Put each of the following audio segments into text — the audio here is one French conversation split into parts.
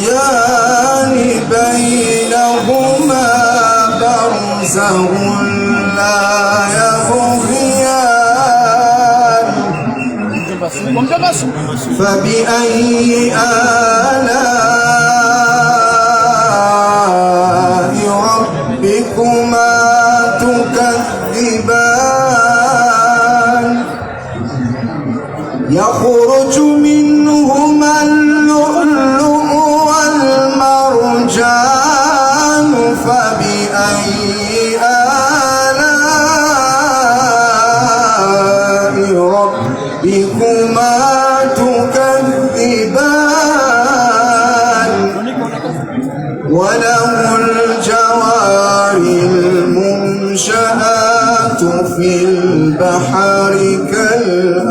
يلتقيان بينهما برزخ لا يبغيان فبأي آلاء ربكما تكذبان يخرج منهما اللؤلؤ والمرجان فبأي آلاء ربكما تكذبان وله الجوار المنشآت في البحر كالأعلام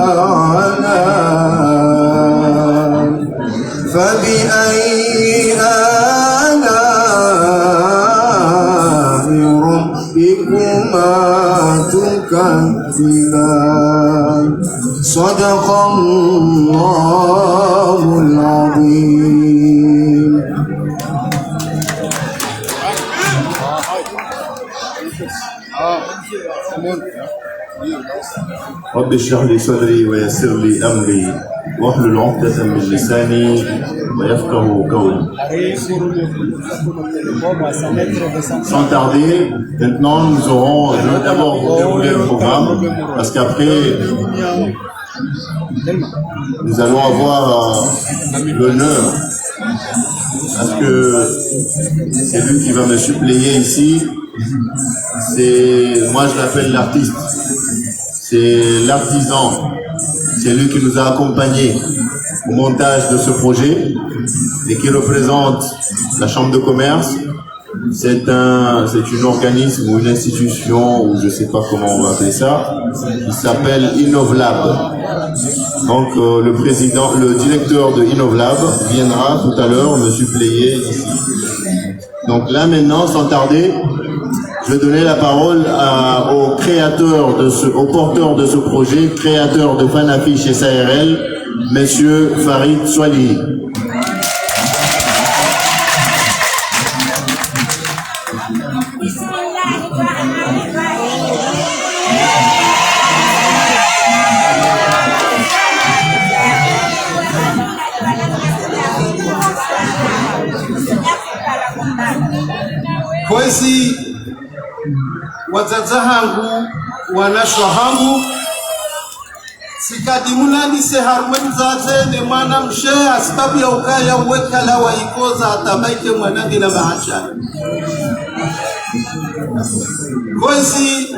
فبأي آلاء ربكما تكذبان صدق الله العظيم. رب اشرح لي صدري ويسر لي أمري واحلل عقدة من لساني ويفقهوا قولي. Sans tarder, maintenant je vais d'abord vous dérouler le programme parce qu'après nous allons avoir l'honneur parce que c'est lui qui va me suppléer ici. Moi je l'appelle l'artiste, c'est l'artisan, c'est lui qui nous a accompagnés au montage de ce projet et qui représente la Chambre de commerce. C'est une organisme ou une institution, ou je ne sais pas comment on va appeler ça, qui s'appelle Innovlab. Donc le directeur de Innovlab viendra tout à l'heure me suppléer ici. Donc là maintenant, sans tarder, je vais donner la parole au porteur de ce projet, créateur de Fanaffiche SARL, Monsieur Farid Swalihi. Kwezi wazazi hangu wanashwa hangu sikadimuna seharwe mzaze ne mwana mshe asibabu ya ukaya uwekala waikoza atabaike mwanangi na bahasha Kwezi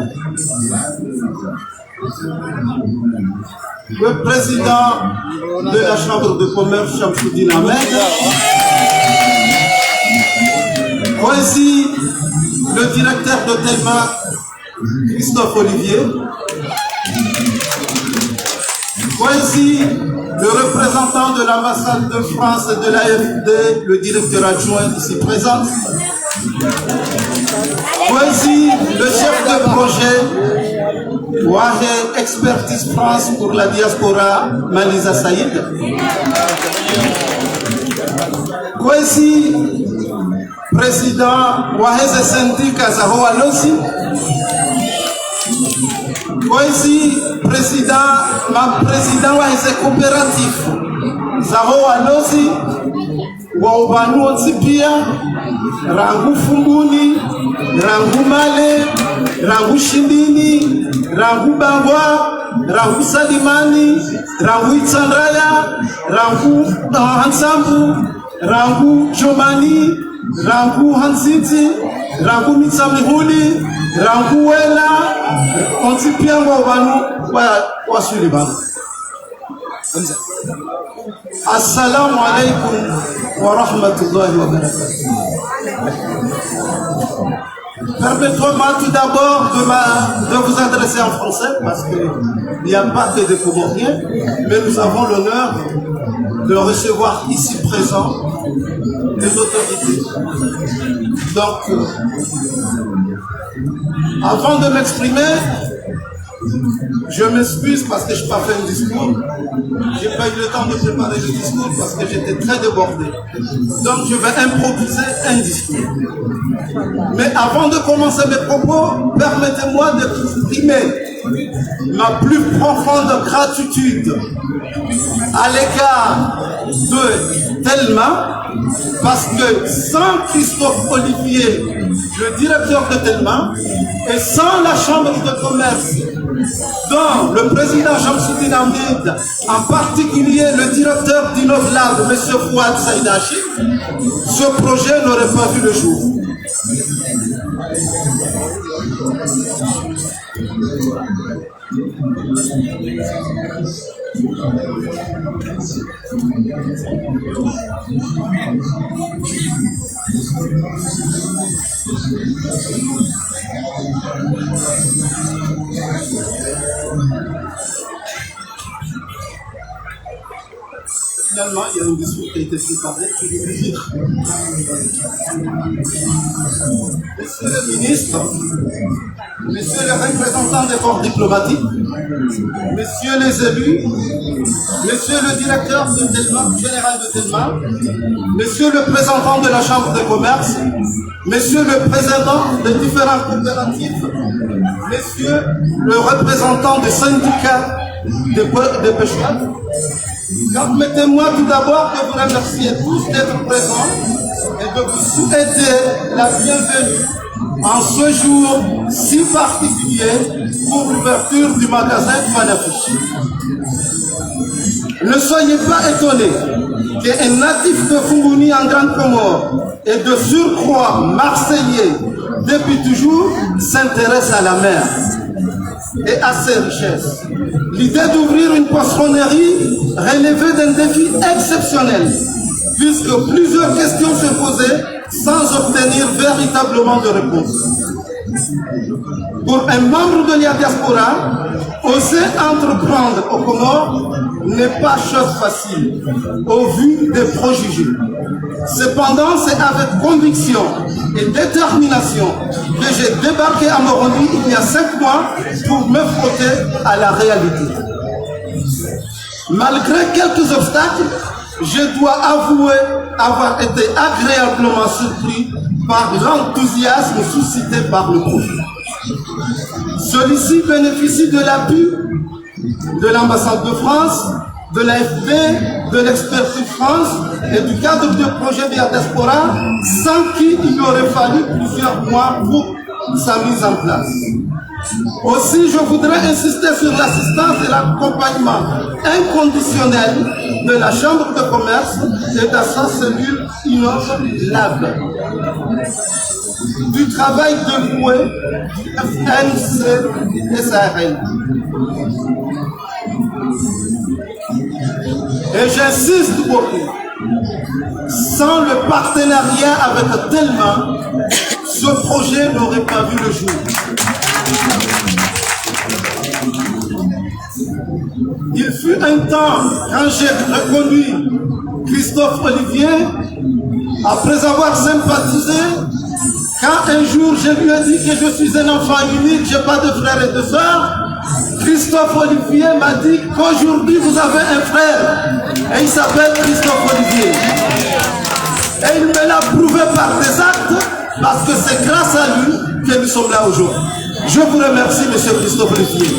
le président de la chambre de commerce Shamsuddin Ahmed, voici le directeur de Telma Christophe Olivier, voici le représentant de l'ambassade de France et de l'AFD, le directeur adjoint ici présent, voici le chef de projet Wahe Expertise France pour la diaspora, Malisa Saïd. Voici président Wahe Syndic Zahoa Losi. Voici président Wahe Coopératif Zahoa Losi. Waubanu Otsipia, Rangu Fumbuni, Rangu Male, Rangu Shindini, Rangu Bangwa, Rangu Salimani, Rangu Itsandraya, Rangu Hansambu, Rangu Jomani, Rangu Hansiti, Rangu Mitsamihuli, Rangu Wela, Otsipia Waubanu Wasulibanu. Assalamu alaikum wa rahmatullahi wa barakatuh. Permettez-moi tout d'abord de vous adresser en français parce qu'il n'y a pas que des Comoriens, mais nous avons l'honneur de recevoir ici présents les autorités. Donc, avant de m'exprimer, je m'excuse parce que je n'ai pas fait un discours. j'ai pas eu le temps de préparer le discours parce que j'étais très débordé. Donc je vais improviser un discours. Mais avant de commencer mes propos, permettez-moi d'exprimer ma plus profonde gratitude à l'égard de Telma, parce que sans Christophe Olivier, le directeur de Telma, et sans la Chambre de commerce, dont le président Jamsoudine Hamid, en particulier le directeur d'Innovlab, M. Fouad Saïdachi, ce projet n'aurait pas vu le jour. Finalement, il y a un discours qui a été préparé, je vais vous dire. Monsieur le ministre, messieurs les représentants des corps diplomatiques, messieurs les élus, monsieur le directeur de Telma, général de Telma, monsieur le représentant de la Chambre de commerce, monsieur le président des différentes coopératives, monsieur le représentant des syndicats des pêcheurs, permettez-moi tout d'abord de vous remercier tous d'être présents et de vous souhaiter la bienvenue en ce jour si particulier pour l'ouverture du magasin Fanafiche. Ne soyez pas étonnés qu'un natif de Funguni en Grande Comore et de surcroît marseillais depuis toujours s'intéresse à la mer et à ses richesses. L'idée d'ouvrir une poissonnerie relevait d'un défi exceptionnel, puisque plusieurs questions se posaient sans obtenir véritablement de réponse. Pour un membre de la diaspora, oser entreprendre aux Comores n'est pas chose facile, au vu des préjugés. Cependant, c'est avec conviction et détermination que j'ai débarqué à Moroni il y a 5 mois pour me frotter à la réalité. Malgré quelques obstacles, je dois avouer avoir été agréablement surpris par l'enthousiasme suscité par le projet. Celui-ci bénéficie de l'appui de l'ambassade de France, de l'AFP, de l'Expertise France et du cadre de projet de la diaspora, sans qui il aurait fallu plusieurs mois pour sa mise en place. Aussi, je voudrais insister sur l'assistance et l'accompagnement inconditionnel de la Chambre de commerce et de sa cellule Innovlab, du travail dévoué du FNC-SARL. Et j'insiste beaucoup, sans le partenariat avec Telma, ce projet n'aurait pas vu le jour. Il fut un temps, quand j'ai reconnu Christophe Olivier, après avoir sympathisé, quand un jour je lui ai dit que je suis un enfant unique, je n'ai pas de frères et de sœurs, Christophe Olivier m'a dit qu'aujourd'hui vous avez un frère, et il s'appelle Christophe Olivier. Et il me l'a prouvé par des actes, parce que c'est grâce à lui que nous sommes là aujourd'hui. Je vous remercie, monsieur Christophe Olivier.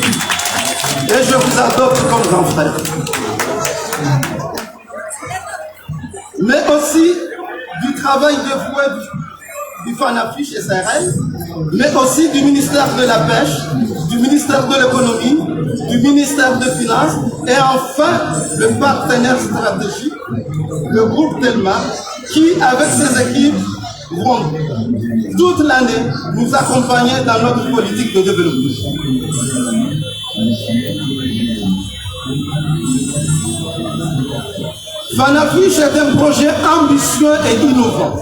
Et je vous adopte comme grand frère. Mais aussi du travail dévoué du Fanafiche et SARL, mais aussi du ministère de la Pêche, du ministère de l'Économie, du ministère des Finances, et enfin le partenaire stratégique, le groupe Telma, qui avec ses équipes vont toute l'année nous accompagner dans notre politique de développement. Fanafiche est un projet ambitieux et innovant.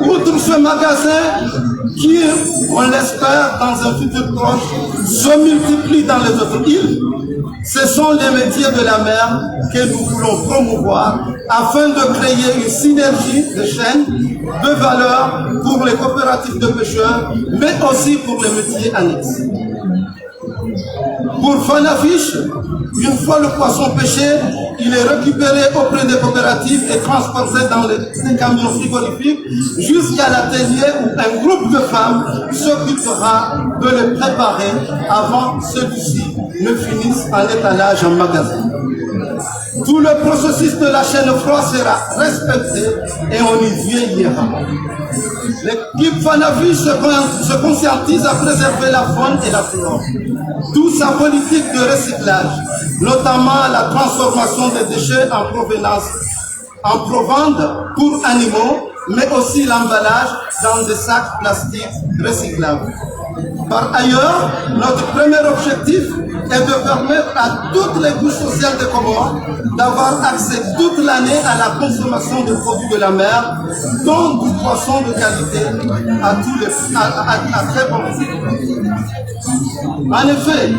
Outre ce magasin qui, on l'espère, dans un futur proche, se multiplie dans les autres îles, ce sont les métiers de la mer que nous voulons promouvoir afin de créer une synergie de chaînes de valeur pour les coopératives de pêcheurs, mais aussi pour les métiers annexes. Pour Fanafiche, une fois le poisson pêché, il est récupéré auprès des coopératives et transporté dans les camions frigorifiques jusqu'à l'atelier où un groupe de femmes s'occupera de le préparer avant celui-ci ne finisse en étalage en magasin. Tout le processus de la chaîne froide sera respecté et on y vieillira. L'équipe Fanafiche se conscientise à préserver la faune et la flore. D'où sa politique de recyclage, notamment la transformation des déchets en provende pour animaux, mais aussi l'emballage dans des sacs plastiques recyclables. Par ailleurs, notre premier objectif est de permettre à toutes les couches sociales des Comores d'avoir accès toute l'année à la consommation de produits de la mer, dont du poisson de qualité à très bon prix. En effet,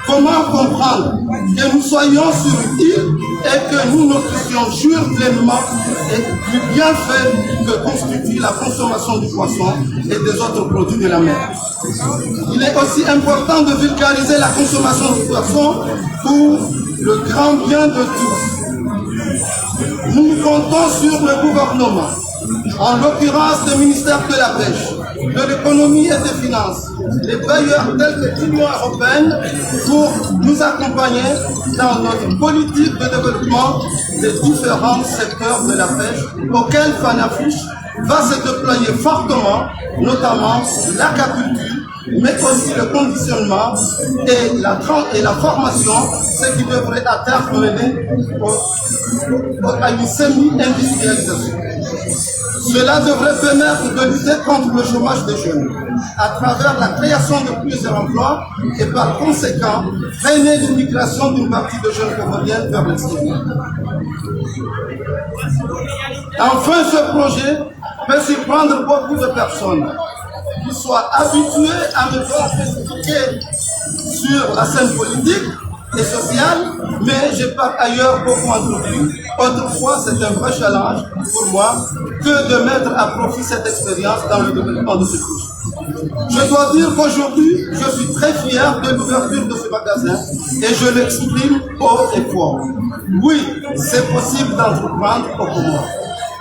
comment comprendre que nous soyons sur une île et que nous nous puissions jouir pleinement du bienfait que constitue la consommation du poisson et des autres produits de la mer? Il est aussi important de vulgariser la consommation du poisson pour le grand bien de tous. Nous comptons sur le gouvernement, en l'occurrence le ministère de la Pêche, de l'économie et des finances, les bailleurs tels que l'Union européenne, pour nous accompagner dans notre politique de développement des différents secteurs de la pêche auxquels Fanafiche va se déployer fortement, notamment l'aquaculture, mais aussi le conditionnement et la formation, ce qui devrait à terme mener à une semi-industrialisation. Cela devrait permettre de lutter contre le chômage des jeunes à travers la création de plusieurs emplois et par conséquent freiner l'immigration d'une partie de jeunes comoriennes vers l'extérieur. Enfin, ce projet peut surprendre beaucoup de personnes qui soient habituées à me voir expliquer sur la scène politique et sociale, mais j'ai par ailleurs beaucoup entrepris. Autrefois, c'est un vrai challenge pour moi que de mettre à profit cette expérience dans le développement de ce projet. Je dois dire qu'aujourd'hui, je suis très fier de l'ouverture de ce magasin et je l'exprime haut et fort. Oui, c'est possible d'entreprendre au Comores.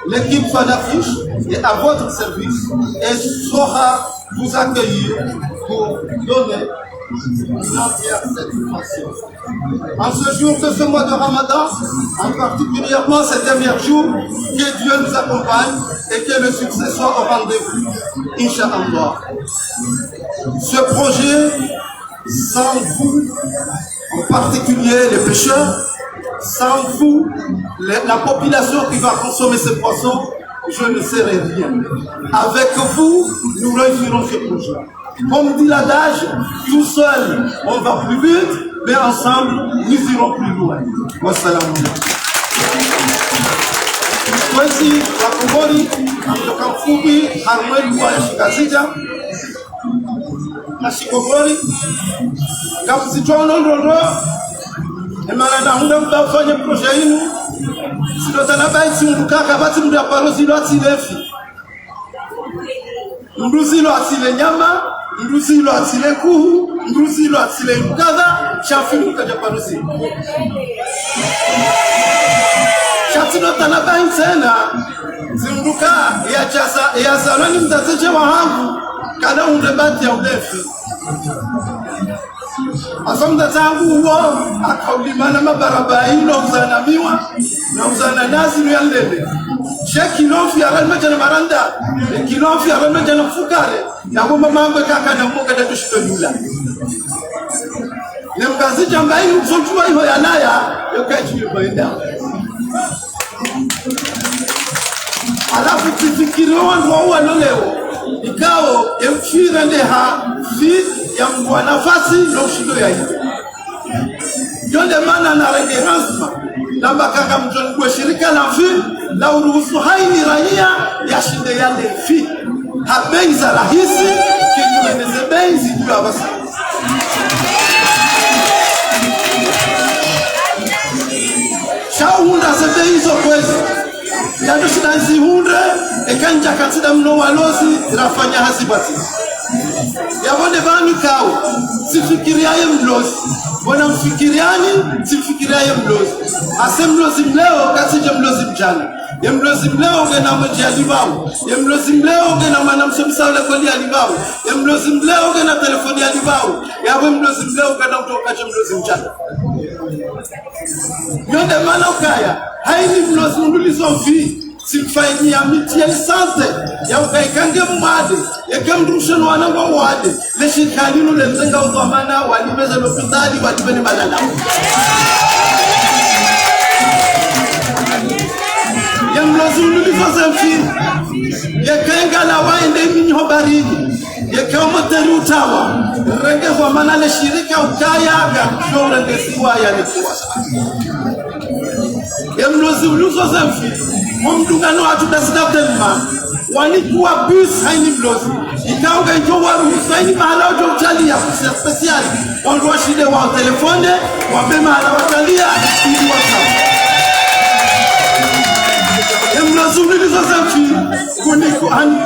L'équipe Fanafiche est à votre service et saura vous accueillir pour donner une entière satisfaction. En ce jour de ce mois de Ramadan, en particulièrement ces derniers jours, que Dieu nous accompagne et que le succès soit au rendez-vous, Inch'Allah. Ce projet, sans vous, en particulier les pêcheurs, sans vous, la population qui va consommer ces poissons, je ne serai rien. Avec vous, nous réussirons ce projet. Comme dit l'adage, tout seul, on va plus vite, mais ensemble, nous irons plus loin. Wassalam. Kwezi, Wakongori, kutoka mfupi, Harumeli wa Shikazija, na Shikogori, Kapsitono Ndondo, Emana na hunda mtafanya proje inu, Silotana baiti mdukaka bati mdu aparozilo atilefi. Mduzilo atile nyama, mduzilo atile kuhu, mduzilo atile mkaza, shafimu kaja parozi. Shatino tanabai tena, zimduka ya saloni mtateche wahangu, kada undebati ya ulefi. Asomda tangu huo, akaulimana mabarabara ino uzana miwa, na uzana nazi ya lele. Kilofi aralmeja na maranda, kilofi aralmeja na fukare, ya kwamba mambo kaka na mmoja da tushitolula. Ile mgazija mbaini msonchua hiyo yanaya, yokaji yoenda. Alafu kifikiriwa ndio leo. Ikao emfira ndeha fi ya mwa nafasi na ushindo ya hiyo. Yonde mana na regerasma. Na bakaka mjongwe shirika la fi la uruhusu haini raia ya shinde yale fi. Habei za rahisi kikueneze bei zijua basa. Shauhunda sebe hizo kwezi. Yado shidanzi hundre ekanja katsida mno walozi rafanya hasibati. Yabonde vani kao sifikiriaye mlozi. Bona mfikiriani, sifikiriaye mlozi. Ase mlozi mleo, kasije mlozi mjana. Ye mlozi mleo ugena mweji alibao. Ye mlozi mleo ugena manamsomisa ule kweli alibao. Ye mlozi mleo ugena telefoni alibao. Yawe mlozi mleo ugena utokaje mlozi mjana. Yonde mana ukaya, haini mlozi undulizo mfi. Simfaini ya miti ya sante ya ukaikange mwade ya kemdrushenu wanangwa wade le shikalinu le mzenga udhamana walibeze lopitali walibeni malala ya mlozi unulizo zemfi ya kainga la waende minyo baridi ya kaumoteri utawa renge kwa mana le shirika ukaya ya renge siwa ya nikuwa ya mlozi unulizo zemfi Mumdungano hatutasidabdelma wanikuwa bus haini mlozi ikaunga ijo waru haini mahala ujo uchalia kusia speciali wandu washide wa telefone wabe mahala wachalia ili wasa ya mlozi unilizo zemfi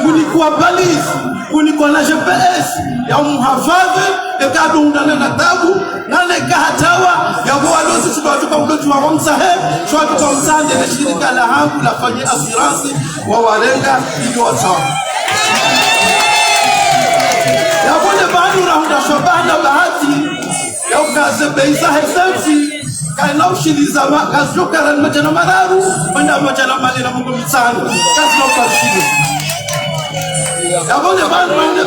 kunikuwa balisi kunikuwa na GPS ya umuhafadhi eka undane na tabu nane kahatawa ya walozi tukawatuka ulotu wa wamsahe tuwatuka msande na shirika la hangu la fanye assurance wa warenga ili watawa ya wale badu rahunda shobana bahati ya ukaze beisa hesensi kaina ushiliza kazuka majana mararu manda majana mali na mungu mitsano kazi na ukashili ya wale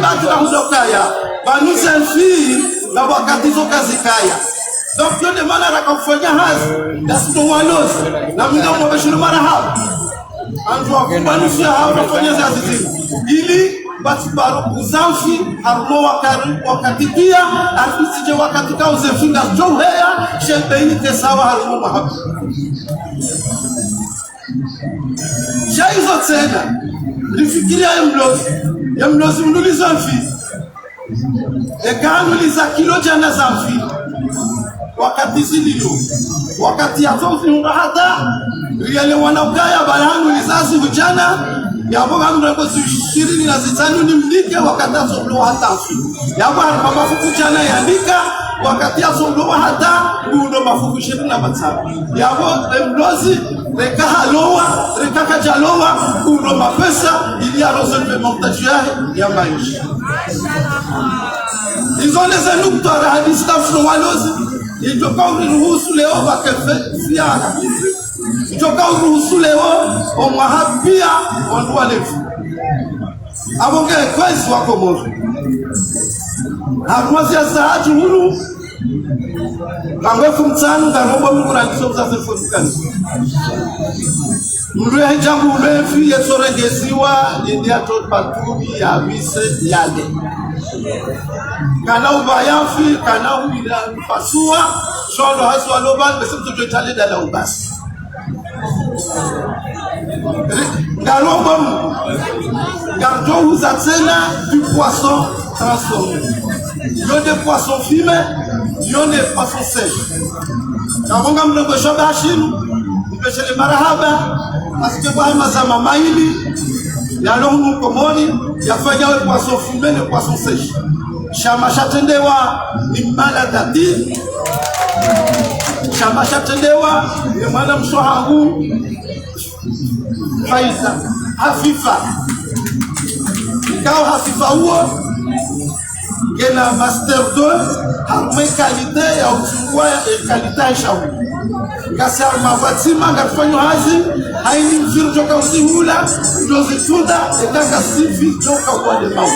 badu rahunda kaya banu selfie na wakati zoka zikaya. Donc yonde mana rakafanya hazi dasido walozi na mga mwabeshuru mara hapa anjua kubanusia hao nafanya zazi zini ili bati baro uzamfi harumo wakati pia artisije wakati ka uzefinga johea shembeini tesawa harumo mahaba shaizo tena lifikiria ya mlozi mnulizo mfi ekanuliza kilo jana za mfi wakati zililo wakati ya zofi hata yale wanaukaya balangu lizazi vijana yabo ngamreko zishirini na zitanu ni mlike wakati asoblo hata mfi yabo mafuku jana yandika wakati asoblo hata undo mafuku 25 yabo mlozi reka halowa reka kajalowa undo mapesa ili ya resolve montage ya maisha izole zenuktora hadisi tafsiro walozi ijoka uruhusu leo wakefiana ijoka uruhusu leo omwahapia ondwa lefu abonge kwezi wako mozo harumasi ya saatu hulu kangwefu mtanu garobo mkura kisoza zifukani mluye jangu ulefi yesoregesiwa india topatumi ya vise yale kana ubayafi kana uila pasua sholo haswa loban bese mtoto tale dala ubasi galobam gardo uzatena du poisson transformé yo des poissons fumés yo des poissons sèches kabonga mlongo shobashim mpeshele marahaba asike kwa mazama maili ya longu komoni yafanya we poisson fumé les poissons sèches shama shatendewa ni mala dati shama shatendewa ni mwana mshohangu faisa hafifa kao hafifa huo gena master 2 harumwe kalite ya uchungua kalite ya shauri kasar mafatima ngafanywa hazi haini mziru toka usihula ndozitunda etaka sifi toka uwade mau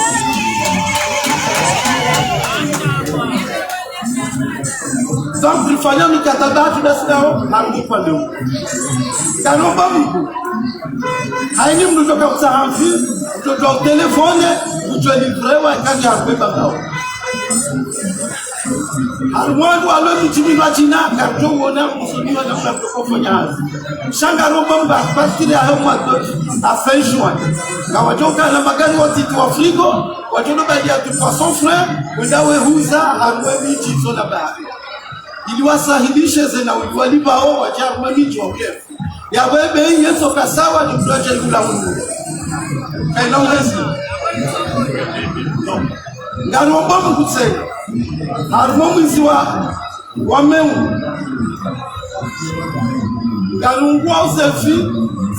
donc tulifanya mikataba tunasikao harupa leo kanomba mku haini mnutoka kusahamfi mtoto telefone mtoto livrewa ikaki harubeba ngao harumwandu alo mchimilwa china karjo uona musuniwa na mnatoko fanya hazi shanga romba mba paskiri ya heo mwato afenshwa na wajoka na magari watiti wa frigo wajono badi ya tupoisson frère wendawe huza haruwe michi iso na bahari ili wasahilishe zena waliwalibao wajaruma michi wa ukefu ya webe yeso kasawa ni mdoje yula mungu kaina uwezi ngaromba mkutsenga harmonizi wa meu galungua usefi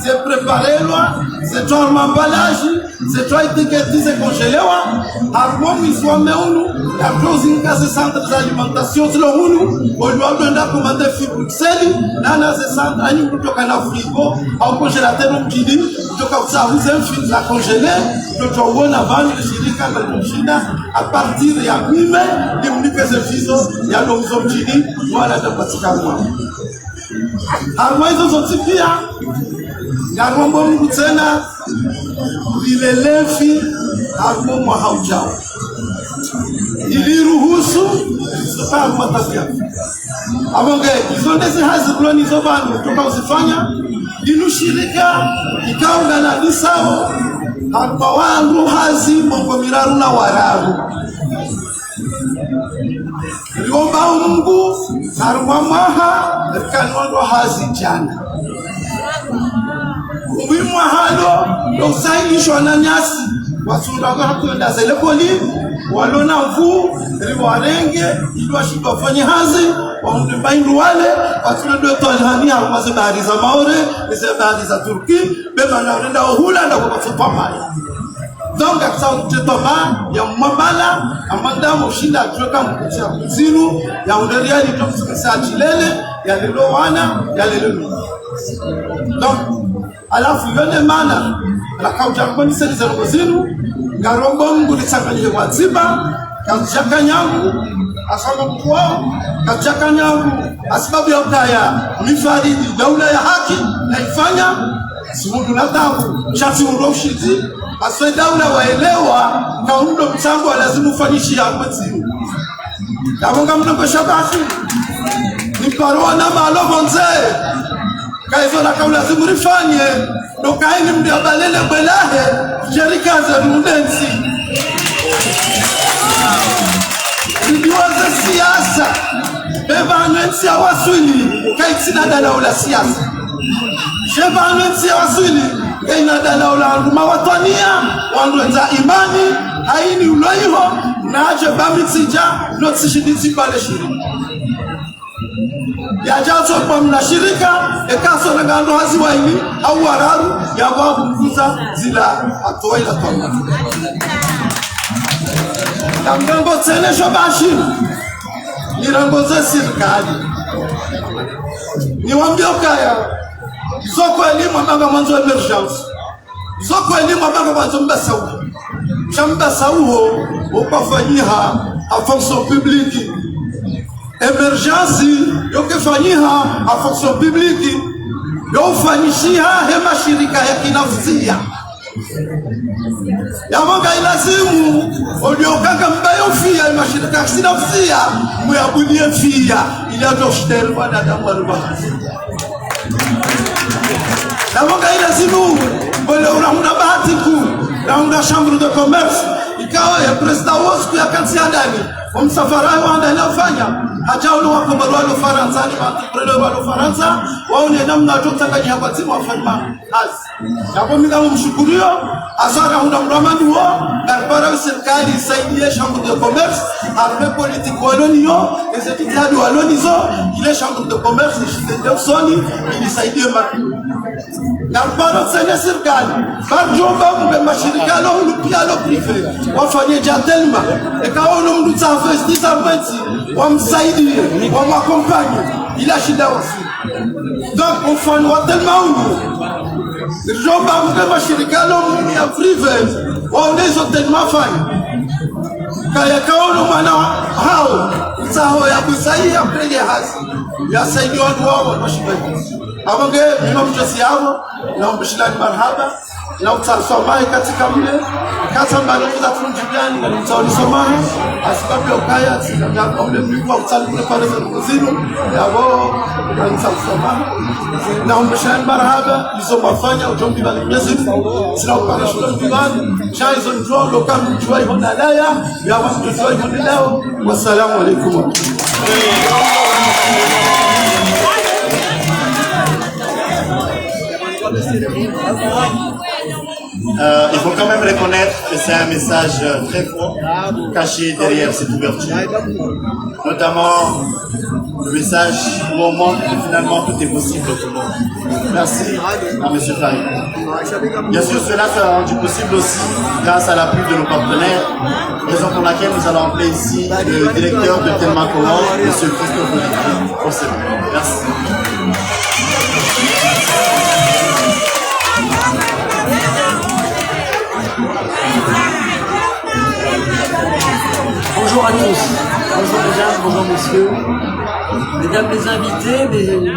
se preparelwa se toa mambalaji se toa etiketi se congelewa harmonizi wa meunu ya closing case centre d'alimentation silo hunu waliwabenda kumande fi Bruxelles nana ze centre ani kutoka na frigo au congelateur mjini kutoka kusahuze mfi za congele tutauona vani shirika la mshina a partir ya mime limnike ze fizo ya lonzo mjini wala tapatikana harmonizo zote pia ngarombo Mungu tena ilelefi harmomo haujao iliruhusu sasa matafia abonge izondeze hazi plani zo bantu toka usifanya inushirika ikaungana lisao hapa wangu hazi mongo miraru na wararu liomba Mungu harumwa maha kanondo hazi jana umimwa halo losailishwa na nyasi wasunda kwa kwenda zile poli walona mvu riwarenge ilwa shiba fanye hazi waunde baindu wale watuna do Tanzania kwa bahari za Maore za bahari za Turki bema na renda uhula na kwa supermarket donc aksa tetoma ya mabala amanda moshinda kutoka mkucha mziru ya underia litomsikisa chilele ya lelo wana ya lelo donc alafu yone mana la kauja kwani sasa za ngozinu ngarombo Mungu lisanganye waziba kachaka nyangu asoma mkwao kachaka nyangu asibabu ya ukaya mifaridi daula ya haki naifanya simundu na tabu chati uroshiti aswe daula waelewa kaundo mchango lazima ufanyishi ya mwezi kabonga mnoko shabashi ni paroa na malo mzee kaizo la kaula lazima rifanye ndo kaini mdi abalele belahe jerika za rundensi ndiwaze siasa beba nwensi ya wasuli kaitina dala ula siasa sheba nwensi ya wasuli kaina dala ula anduma watania wanduenza imani haini uloiho na aje bamitsija notsishidisi pale shirika ya jazo kwa mnashirika ekaso na ngando haziwaini au wararu ya kwa kumkuza zila atoila kwa na mgango tene shobashi nirangoze serikali niwambia ukaya soko elimu ambanga mwanzo emergence soko elimu ambanga mwanzo mbasau chambasau ukafanyiha a fonction publique emergency yokefanyiha a fonction publique yofanyishiha hema shirika ya kinafsia yamonga ilazimu oliokanga mbayo fia hema shirika ya kinafsia muyabulie fia ili atoshtel wanadamu warubaha yamonga ilazimu mbole unahunda bahatiku naunda chambre de commerce ikawa ya president wosku ya kansia ndani msafara wao ndani afanya hajaulu wako barua Faransa ni entrepreneur wa Faransa waone namna tutanganya hapa timu afanya kazi hapo mimi kama mshukurio asara huna mramani wao na serikali isaidie chambre de commerce avec politique walonio les étudiants walonizo ile chambre de commerce ndio soni ilisaidie market na para serikali barjomba mbe mashirika lo pia lo privé wafanye jatelma ekaona mtu tafesti tafeti wamsaidie wamakompanye ila shida wasi donc on fait tellement jomba mbe mashirika lo ya privé waonezo tellement fanya kaya kaona mwana hao sawa ya kusaidia mpenye hasi ya saidia watu wao mashirika amonge mima mjesi yao na mbishilani marhaba na utasomahi katika mle kata mbalofu za tunjibiani na mtaolisomani asibabu ya ukaya sinadaka ule mlikuwa utali kule pale za mkuzinu ya wao na mtaolisomani na mbishilani marhaba iso mafanya ujombi bali mjesi sila upana shule mbibani shaizo njua lokamu njua ihona laya ya wafu njua ihona leo wassalamu alaikum il faut quand même reconnaître que c'est un message très fort caché derrière cette ouverture. Notamment le message où on montre que finalement tout est possible pour tout le monde. Merci à M. Farid. Bien sûr, cela sera rendu possible aussi grâce à l'appui de nos partenaires, raison pour laquelle nous allons appeler ici le directeur de Telma Comore, M. Christophe Olivier. Merci. Bonjour à tous, bonjour mesdames, bonjour messieurs, mesdames les invités,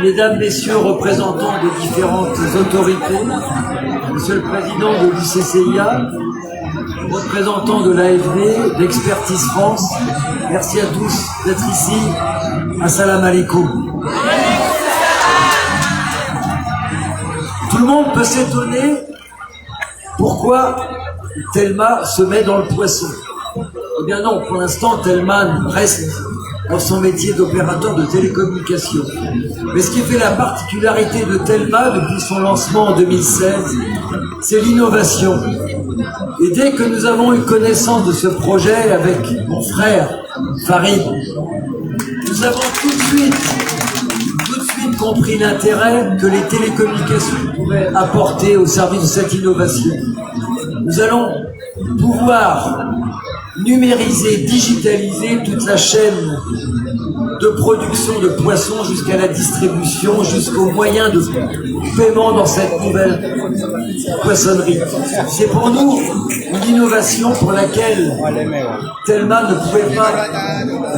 mesdames, messieurs, représentants de différentes autorités, monsieur le président de l'ICCIA, représentants de l'AFD, d'Expertise France, merci à tous d'être ici. Assalamu alaikum. Tout le monde peut s'étonner pourquoi Telma se met dans le poisson. Eh bien non, pour l'instant, Telma reste dans son métier d'opérateur de télécommunications. Mais ce qui fait la particularité de Telma depuis son lancement en 2016, c'est l'innovation. Et dès que nous avons eu connaissance de ce projet avec mon frère Farid, nous avons tout de suite compris l'intérêt que les télécommunications pourraient apporter au service de cette innovation. Nous allons pouvoir numériser, digitaliser toute la chaîne de production de poissons jusqu'à la distribution, jusqu'aux moyens de paiement dans cette nouvelle poissonnerie. C'est pour nous une innovation pour laquelle Telma ne pouvait pas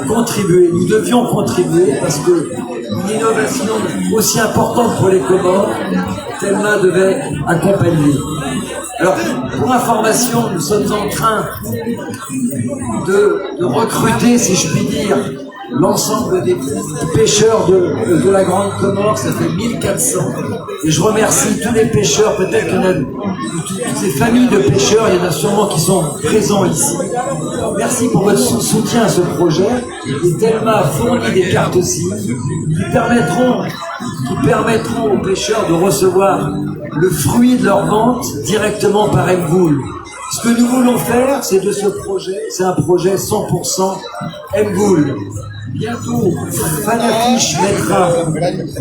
contribuer. Nous devions contribuer parce que une innovation aussi importante pour les Comores, Telma devait accompagner. Alors, pour information, nous sommes en train de recruter, si je puis dire, l'ensemble des pêcheurs de la Grande Comore, ça fait 1400. Et je remercie tous les pêcheurs, peut-être qu'il y en a toutes ces familles de pêcheurs, il y en a sûrement qui sont présents ici. Merci pour votre soutien à ce projet. Et Telma fournit des cartes SIM qui permettront aux pêcheurs de recevoir le fruit de leur vente directement par Mgoul. Ce que nous voulons faire, c'est de ce projet, c'est un projet 100% Mgoul. Bientôt, Fanafiche mettra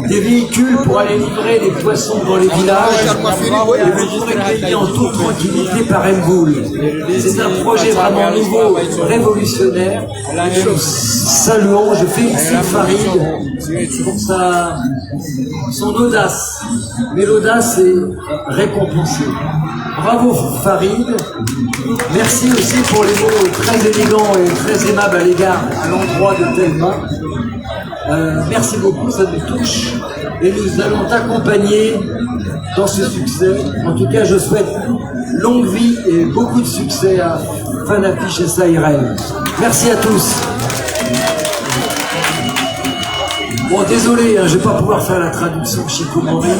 des véhicules pour aller livrer les poissons dans les villages et vous pourrez payer en toute tranquillité par Mgoul. C'est un projet vraiment nouveau, révolutionnaire. Nous saluons, je félicite Farid pour son audace. Mais l'audace est récompensée. Bravo Farid. Merci aussi pour les mots très élégants et très aimables à l'endroit de Telma. Merci beaucoup, ça nous touche et nous allons t'accompagner dans ce succès. En tout cas, je souhaite longue vie et beaucoup de succès à Fanafiche et Saïrel. Merci à tous. Bon, désolé, je ne vais pas pouvoir faire la traduction chez Komori.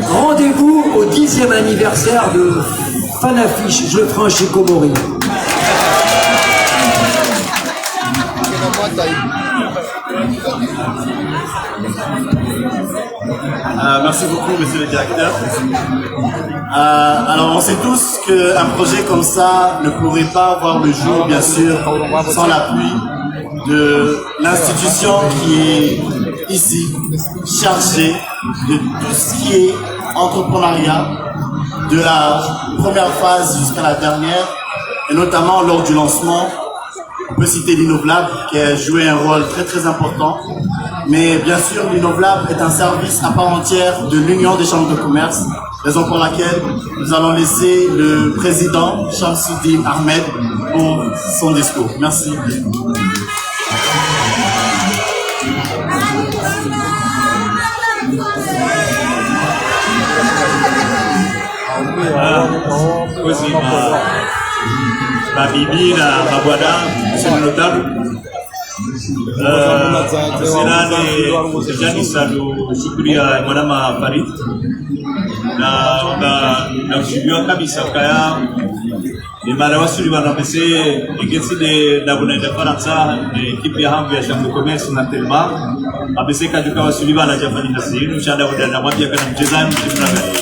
Rendez-vous au 10e anniversaire de Fanafiche, je le ferai en Chikomori. Merci beaucoup, monsieur le directeur. Alors, on sait tous qu'un projet comme ça ne pourrait pas voir le jour, bien sûr, sans l'appui de l'institution qui est ici, chargée de tout ce qui est entrepreneuriat, de la première phase jusqu'à la dernière, et notamment lors du lancement. On peut citer l'Innovlab qui a joué un rôle très très important, mais bien sûr l'Innovlab est un service à part entière de l'Union des chambres de commerce, raison pour laquelle nous allons laisser le président Shamsuddin Ahmed pour son discours. Merci. Mabibi na mabwana, monsieur le notable, Janisa Shukuria Mwanama Farid na kushukuriwa kabisa kaya ni mara wasuli wanapese igesi de dabuna de Faransa ekipi ya hangu ya Chambre de Commerce na Telma apese kajuka wasuli wana Japani na sinu shanda wadana mwambia kana mchezani mchimnagani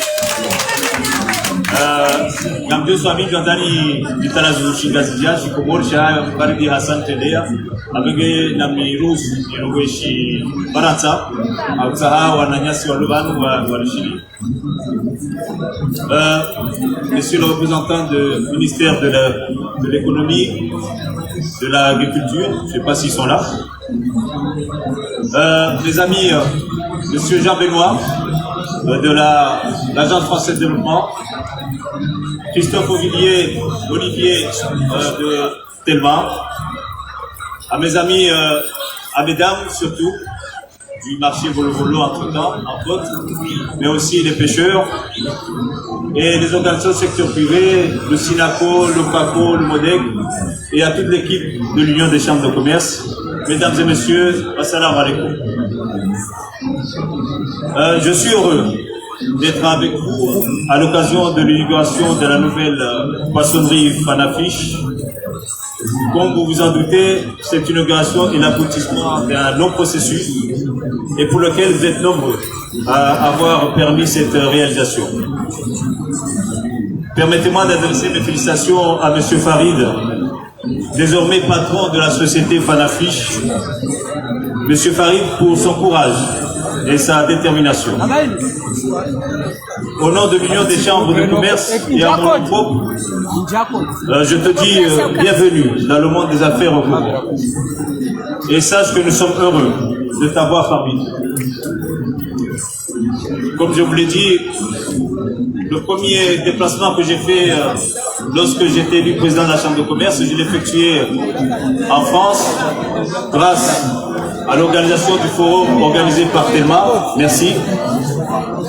Ngamdio Swami Jandani Vitalazu Shingazia, Shikomorcha, Bardi Hassan Tedea, avec Nami Rous, Yeroweshi Baratsa, Autsaha, Wananyasi Waluvan, Walishili. Monsieur le représentant du ministère de l'économie, de l'agriculture, je ne sais pas s'ils sont là. Les amis, monsieur Jean-Benoît, de l'Agence française de développement, Christophe Olivier de Telma, à mes amis, à mes dames surtout, du marché Volo entre-temps, entre autres, mais aussi les pêcheurs et les organisations du secteur privé, le SINACO, le PACO, le MODEC, et à toute l'équipe de l'Union des chambres de commerce. Mesdames et messieurs, assalamu alaikum. Je suis heureux d'être avec vous à l'occasion de l'inauguration de la nouvelle poissonnerie Fanafiche. Comme vous vous en doutez, cette inauguration est l'aboutissement d'un long processus et pour lequel vous êtes nombreux à avoir permis cette réalisation. Permettez-moi d'adresser mes félicitations à M. Farid, désormais patron de la société Fanafiche. M. Farid pour son courage et sa détermination. Au nom de l'Union des chambres de commerce et à mon groupe, je te dis bienvenue dans le monde des affaires au Congo. Et sache que nous sommes heureux de t'avoir parmi nous. Comme je vous l'ai dit, le premier déplacement que j'ai fait lorsque j'étais élu président de la Chambre de commerce, je l'ai effectué en France grâce à l'organisation du forum organisé par Telma, merci,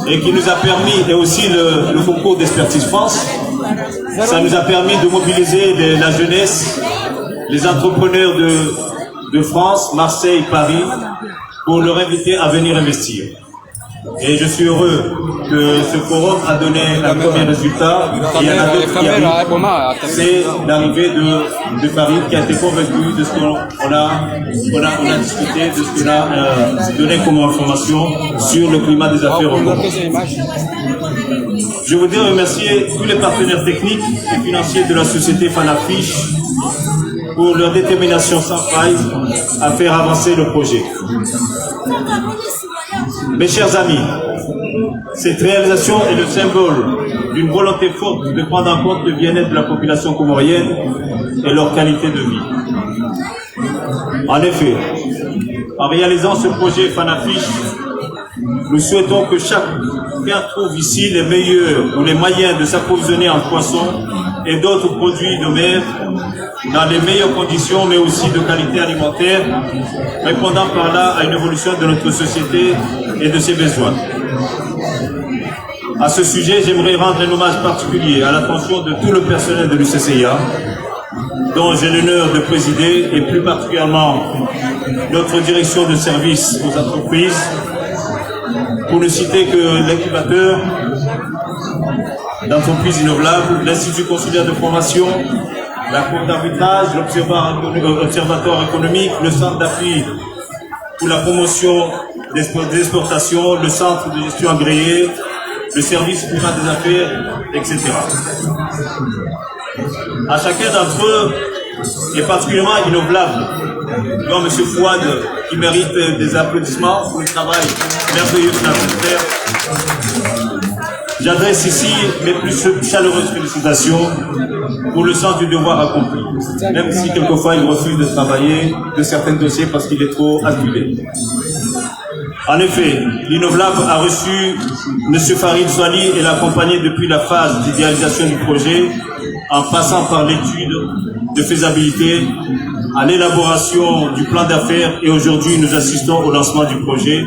et qui nous a permis, et aussi le concours d'Expertise France, ça nous a permis de mobiliser la jeunesse, les entrepreneurs de France, Marseille, Paris, pour leur inviter à venir investir. Et je suis heureux que ce forum a donné un premier résultat. Il y en a d'autres qui arrivent. C'est l'arrivée de Paris qui a été convaincu de ce qu'on a discuté, de ce qu'on a donné comme information sur le climat des affaires au Congo. Je voudrais remercier tous les partenaires techniques et financiers de la société Fanafiche pour leur détermination sans faille à faire avancer le projet. Mes chers amis, cette réalisation est le symbole d'une volonté forte de prendre en compte le bien-être de la population comorienne et leur qualité de vie. En effet, en réalisant ce projet Fanafiche, nous souhaitons que chacun trouve ici les meilleurs ou les moyens de s'approvisionner en poissons et d'autres produits de mer dans les meilleures conditions, mais aussi de qualité alimentaire, répondant par là à une évolution de notre société et de ses besoins. À ce sujet, j'aimerais rendre un hommage particulier à l'attention de tout le personnel de l'UCCIA, dont j'ai l'honneur de présider, et plus particulièrement notre direction de service aux entreprises, pour ne citer que l'incubateur d'entreprises innovables, l'Institut consulaire de formation, la Cour d'arbitrage, l'Observatoire économique, le Centre d'appui pour la promotion des exportations, le Centre de gestion agréé, le Service climat des affaires, etc. À chacun d'entre eux, et particulièrement innovable, dont M. Fouad, qui mérite des applaudissements pour le travail merveilleux qu'il a pu faire. J'adresse ici mes plus chaleureuses félicitations pour le sens du devoir accompli, même si quelquefois il refuse de travailler de certains dossiers parce qu'il est trop acculé. En effet, l'Innovlab a reçu M. Farid Swali et l'a accompagné depuis la phase d'idéalisation du projet, en passant par l'étude de faisabilité, à l'élaboration du plan d'affaires, et aujourd'hui nous assistons au lancement du projet.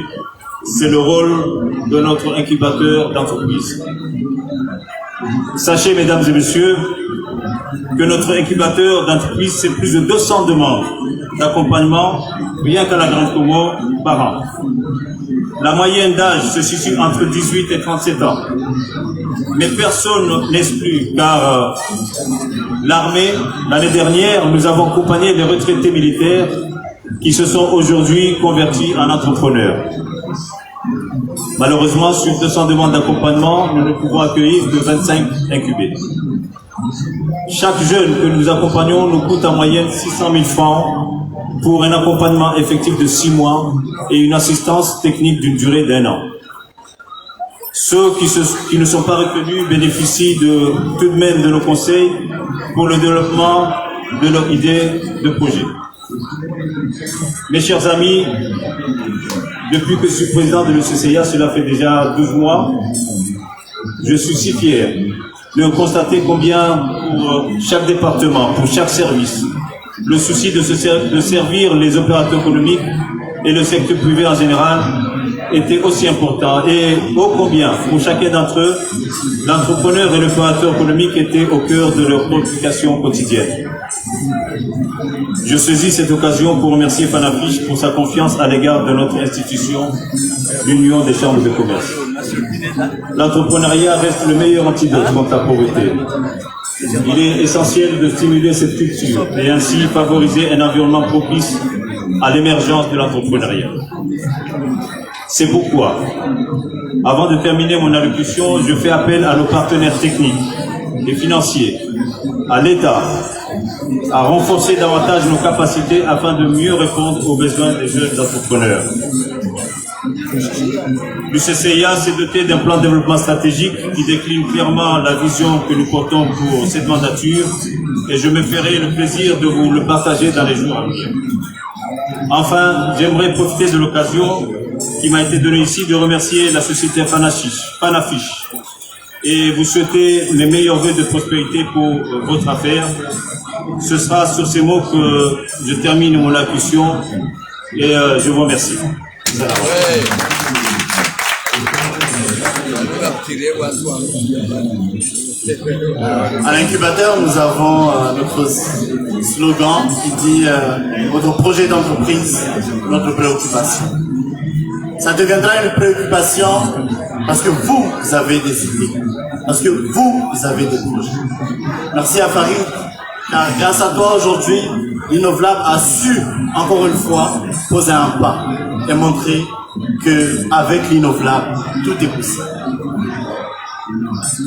C'est le rôle de notre incubateur d'entreprise. Sachez, mesdames et messieurs, que notre incubateur d'entreprise, c'est plus de 200 demandes d'accompagnement, rien qu'à la Grande Comore, par an. La moyenne d'âge se situe entre 18 et 37 ans. Mais personne n'exclut, car l'armée, l'année dernière, nous avons accompagné les retraités militaires qui se sont aujourd'hui convertis en entrepreneurs. Malheureusement, sur 200 demandes d'accompagnement, nous ne pouvons accueillir que 25 incubés. Chaque jeune que nous accompagnons nous coûte en moyenne 600 000 francs pour un accompagnement effectif de 6 mois et une assistance technique d'une durée d'1 an. Ceux qui ne sont pas retenus bénéficient tout de même de nos conseils pour le développement de leur idée de projet. Mes chers amis, depuis que je suis président de l'ECCIA, cela fait déjà 12 mois, je suis si fier de constater combien pour chaque département, pour chaque service, le souci de servir les opérateurs économiques et le secteur privé en général était aussi important, et ô combien pour chacun d'entre eux, l'entrepreneur et l'opérateur économique étaient au cœur de leurs préoccupations quotidiennes. Je saisis cette occasion pour remercier Fanafiche pour sa confiance à l'égard de notre institution, l'Union des chambres de commerce. L'entrepreneuriat reste le meilleur antidote contre la pauvreté. Il est essentiel de stimuler cette culture et ainsi favoriser un environnement propice à l'émergence de l'entrepreneuriat. C'est pourquoi, avant de terminer mon allocution, je fais appel à nos partenaires techniques et financiers, à l'État, à renforcer davantage nos capacités afin de mieux répondre aux besoins des jeunes entrepreneurs. L'UCCIA s'est doté d'un plan de développement stratégique qui décline clairement la vision que nous portons pour cette mandature et je me ferai le plaisir de vous le partager dans les jours à venir. Enfin, j'aimerais profiter de l'occasion qui m'a été donnée ici de remercier la société Fanafiche et vous souhaiter les meilleurs vœux de prospérité pour votre affaire. Ce sera sur ces mots que je termine mon allocution et je vous remercie. À l'incubateur, nous avons notre slogan qui dit votre projet d'entreprise, notre préoccupation. Ça deviendra une préoccupation parce que vous avez des idées, parce que vous avez des projets. Merci à Farid, car grâce à toi aujourd'hui, l'Innovlab a su encore une fois poser un pas et montrer qu'avec l'Innovlab, tout est possible.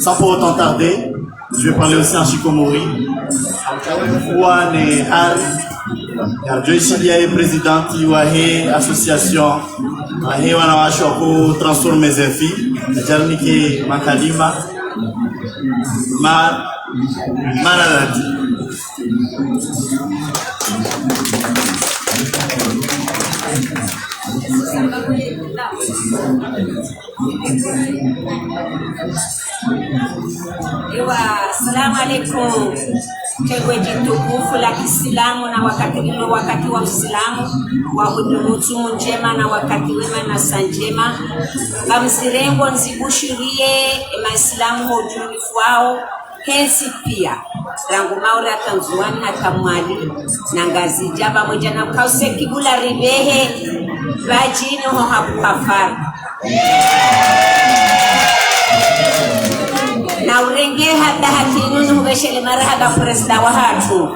Sans pour autant tarder, je vais parler aussi en Chikomori. Wane Hari, car Joyce Lia est présidente de l'association Ahe wanawasha ku transformer zefi, jarnike makalima, manalati. Assalamu alaikum. Tegwe jitukufu la Kiislamu na wakati wa Uislamu wa hudumu njema na wakati wema na sanjema ngamzirengo nzibushirie maislamu wa utulifu wao kesi pia rangu maura tanzuani hata mwali na ngazi jaba moja na kause kibula ribehe vajini ho hapukafari na urenge hada hatinu nubeshele marahaba presida wa hatu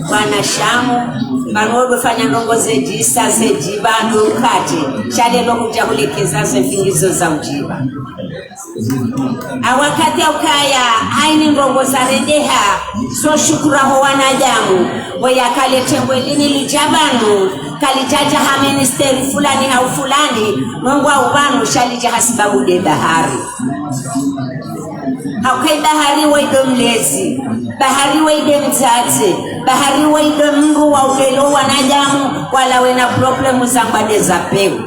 Bwana Shamu marodo fanya ndongo zejisa zejiba ndukati chale lokuja kulekeza zefingizo za ujiba awakati ukaya haini ndongo za redeha so shukura ho wanadamu waya kale tembelini lijabanu kalijaja ha ministeri fulani au fulani Mungu au banu shalija hasibabu de bahari Haukai bahari waido mlezi, bahari waide mzazi, bahari waide mngu wa ukelo wanadamu wala wena problemu za mbade za pewu.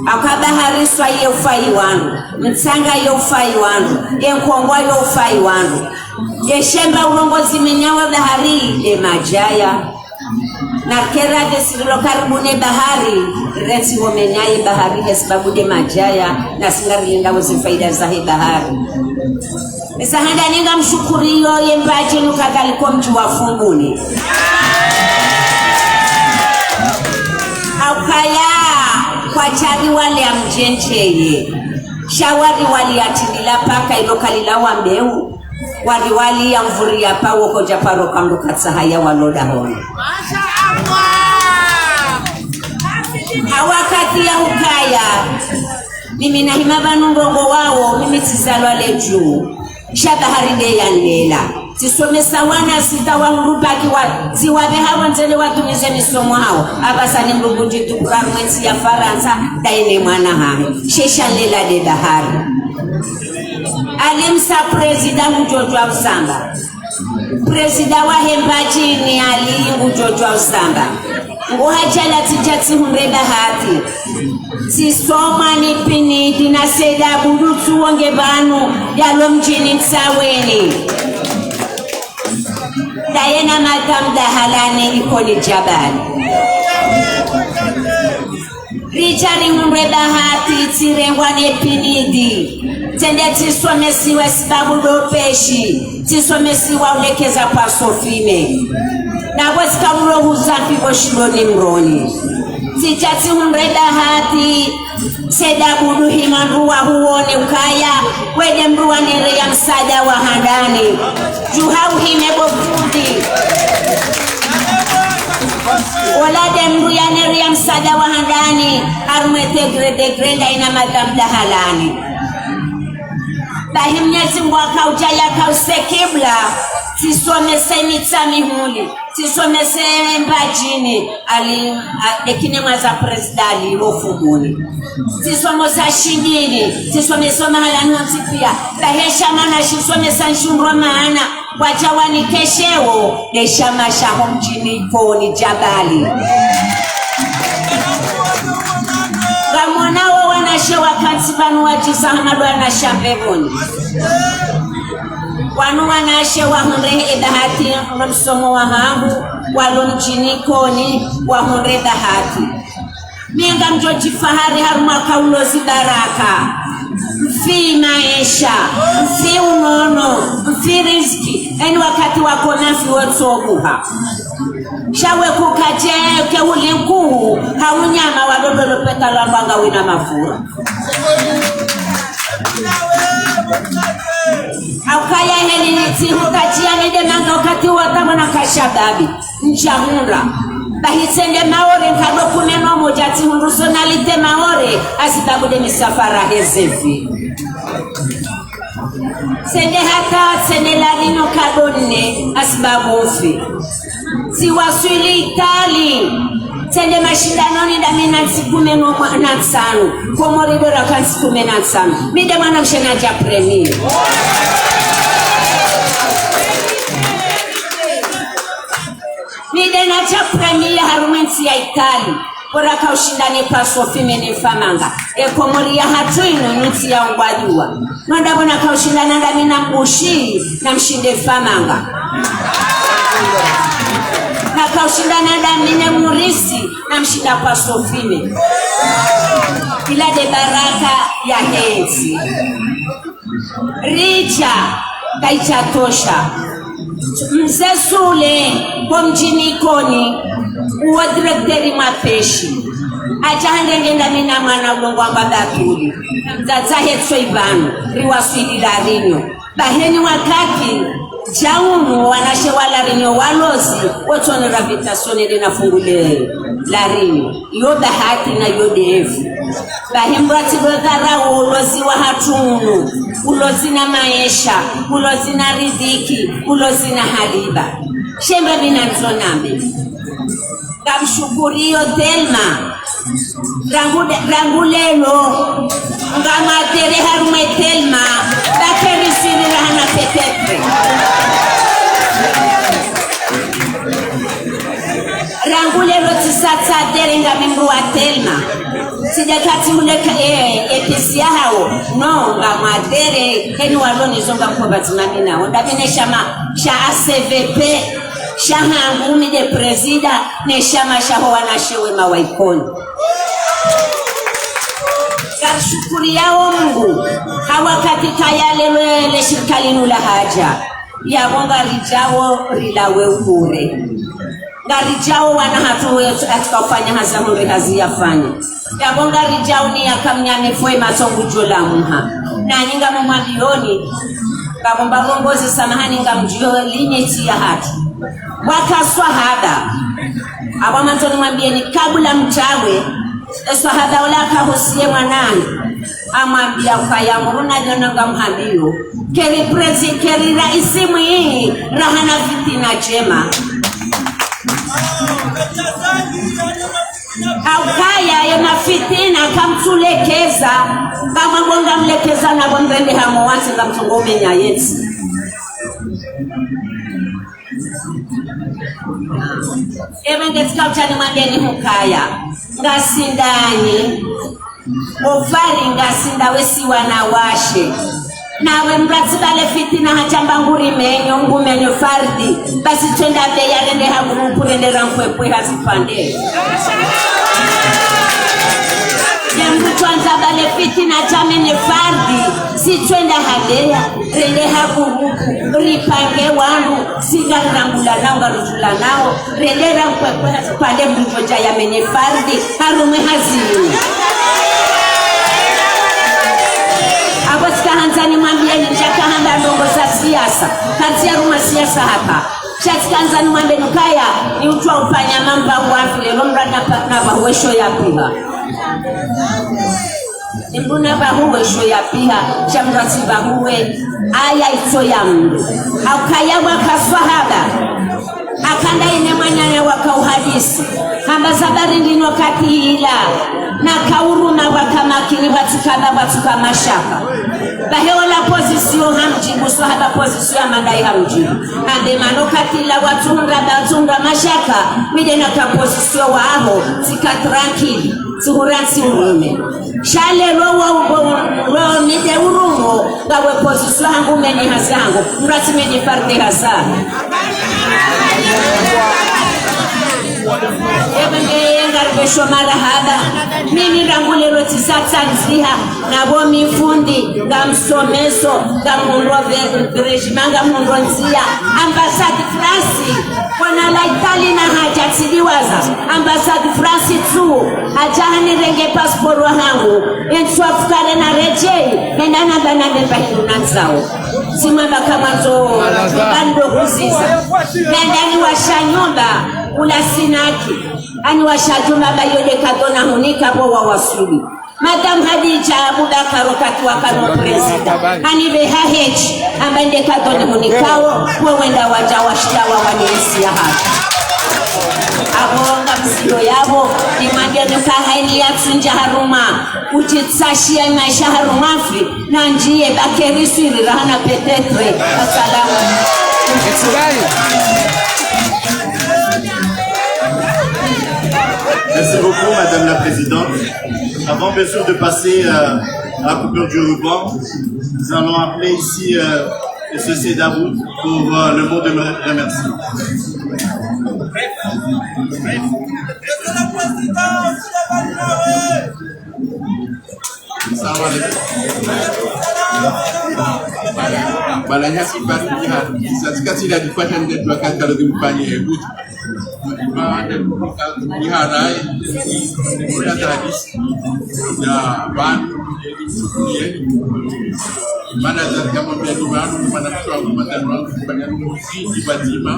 Hauka bahari swa ye ufai wanu, mtsanga ye ufai wanu, ye mkuongwa ye ufai wanu. Ye shemba urongozi minyawa bahari ye majaya. Na kera desirilo karibune bahari, reti womenyayi bahari hesibabu de majaya na singari linga uzifaida za he bahari. Misahanda ninga mshukuriyo yembaji nukagaliko mtu wa funguni. Aukaya kwa chari wale ya mjencheye. Shawari wali atindila paka ilokalila wa mbeu. Wari wali ya mvuri ya pawo koja paro kamduka tsahaya waloda honi. Awakati ya ukaya mimi nahima banungongo wao mimi tizalwa leju shabahari de yanela tisomesa wana sita wa urubaki wa ziwabe hawa nzele watumize misomo hao abasani mrubuji tukura mwenzi ya Faransa daine mwana hae shesha lela de bahari alimsa president Mujojwa Usamba president wa Hembaji ni Ali Mujojwa Usamba ngohajala tijati hunreba hati sisoma ni pinidi na seda budutu wange banu yalo mjini Msaweni Dayena Madam Dahalani ikoni Jabali Richard hunreba hati tirengwa ni pinidi tende tisomesiwa sababu dopeshi tisomesiwa ulekeza kwa Sofine na wasika urohu zafi boshironi mroni Tijati hunreda hati seda budu himanruwa huone ukaya wede mruwa nere ya msada wa handani juhau himebo fundi walade mru ya nere ya msada wa handani arumete greda ina Madam Dahalani Bahimnyezi mwaka ujaya kausekibla tisomese nitsami huli tisomese Mbajini ali ekine mwaza presidali hofumuni tisomesa shingini tisomesa mahala notipia bahesha mana shisomesa nshunro maana wajawani keshewo deshama shaho mjini koni Jabali Gamonao wanashewa kansibanu wajisa hamadu wanashambevoni wanu wanashe wahunre edahati msomo wa hangu walo mjini koni wahunre edahati mienga mjoji fahari haruma kaulozi baraka mfi maisha mfi unono mfi riziki eni wakati wako nafi wotobuha shawe kukaje ke ulinkuu haunyama wadodolo peta lambanga wina mafura Aukaya heli niti hukajia nide manga wakati watama na kashababi Njahunra Bahitende maore mkado kumeno mojati hunruso nalite maore Asitabude misafara hezefi Sende hata sende larino kadone asibabu ufi Siwaswili Itali Sende mashindanoni damina nsikumeno nansanu Komoridora kansikume nansanu Mide mwana mshena japremi Mide na japremi ya harumensi ya Itali Koraka ushindane paso fimene famanga Komori ya hatu ino nunti ya ungwadiwa Mwanda wana kaushindana damina mbushi na mshinde famanga na kaushindana damine murisi na mshinda kwa Sofine ila de baraka ya hensi Richa kaicha tosha mzee Sule kwa mjini koni uwa direkteri mapeshi ajahande ngenda mina mwana ulongo wa badatuli zazahe tsoibanu riwaswili larinyo baheni wakati Jaumu wanashe wala rinyo walozi Wotone ravitasyone lina fungule larinyo Yoda hati na yodefu Bahimbrati brodhara ulozi wa hatunu Ulozi na maesha Ulozi na riziki Ulozi na haliba Shemba binanzonambe Kamshukurio Delma Rangulelo Ngamatere harume Delma Bakeri siri rahana petetre Rangulelo tisata derenga mimbu wa Delma Sijakati muleka episia hao No ngamatere Heni waloni zonga mkoba zinamina Ondabine shama Sha ACVP Shahangu mide presida Neshama shaho wanashewe mawaikoni Karshukuri yao Mungu hawa katika yale le shirikali nula haja ya bonga rijao rilawe ukure ngarijao wana hatu atukafanya hazamuri haziyafanya ya bonga rijao ni yakamnyane fwe matongu jola muha na nyinga mumambioni kabomba bongozi samahani ngamjio linyeti ya hatu wakaswa hada abamantoni mwambieni kabula mtawe Swahada ulaka husiye mwanani amwambia ukaya muruna jona ngamhambio keri prezi keri raisi mwi rahana fitina chema aukaya yana fitina kamtulekeza kama bonga mlekeza na bondende hamo wansi ngamtungome nyayetsi emengetika uchani mwangeni hukaya ngasindani ofari ngasinda wesi wanawashe nawe mratsibale fitina hachamba nguri menyo ngumenyo fardi basi twenda beya rende hagurupu rende rankwepe hazipande Mtuanza bale fitina jamene fardi si twenda hadeya rende hagurupu ripange wangu sigarangula nao garujula nao rende rankwepe hazipande mtuja ya mene fardi harume hazini Abasika hanzani mwambie njaka handa ndongo za siasa kazi ya ruma siasa hapa chatika hanzani mwambie nukaya ni utuwa upanya mamba uwafile lomra na bahuwesho ya piha Mbuna bahuwesho ya piha chamrasi bahuwe aya ito ya mdu Aukaya waka swahaba akanda ine mwanyanya waka uhadisi hamba zabari ndino kakihila na kauruma wakamakini watuka mashaka bahewa la pozisyon hamjibu swahaba pozisyon amadai hamjibu ande manoka kila watunga mashaka mide na ka pozisyon wa aho tika tranquili tuhuransi urume shale rowa mide urumo gawe pozisyon hangu meni hasangu mrati meni farde hasani Ebenge marahaba mimi rangulelo tisatsanziha nabo mifundi ngamsomeso ngamundo regimanga mundo nzia ambassade France kona la Italia na haja tidiwaza ambassade France tu ajani renge passport wangu enswafukale na rejei nendana bana bebahiru nanzao simamba kama to bando huziza nendani washanyomba ula sinaki ani washajuma bayode kadona hunika bo wa wasuli Madam Hadija Abubakar wakati wakano president ani behaheji ambende kadona hunikao wawenda waja washtawa wanesi ya hapa abonga msilo yabo ni mageni kahaini ya tsunja haruma uchitsashia maisha harumafi na njie bakeriswiri rahana petetre assalamu Merci beaucoup, Madame la Présidente. Avant, bien sûr, de passer à la coupure du ruban, nous allons appeler ici le Société Daoud pour le mot de remerciement. Balanya sibarnya sasikasi dah dipasang dan dua kali kalau dimpanya ebut mana diharai kita tradisi ya ban mana terkamu menjadi baru mana suatu mana banyak musik tiba-tiba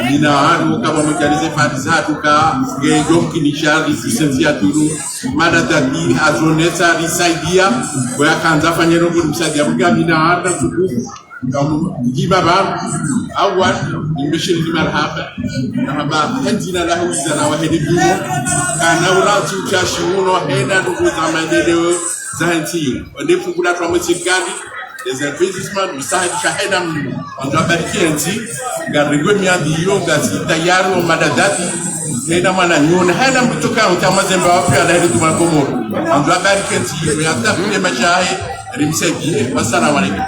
dina anu kama menjadi sefarizatu ka gejom kinishari lisensia turu mana tadi azonesa risaidia kwa kanza fanya robo msaidia mgamina hata tukufu kamu jibaba awal imeshiri marhaba haba hentina la huizana wa hedibu kana uratu chashuno heda ndugu za maendeleo za nchi ndifungula kwa msikali des investissements du Sahel shaheda on doit barikier nchi garigwe miadi yoga tayari madadati nenda mwana nyona hana mtoka utamazemba wapi alaidi tumakomoro on doit barikier nchi ya tabu ya mashahi rimsaidia. Wassalamu alaikum.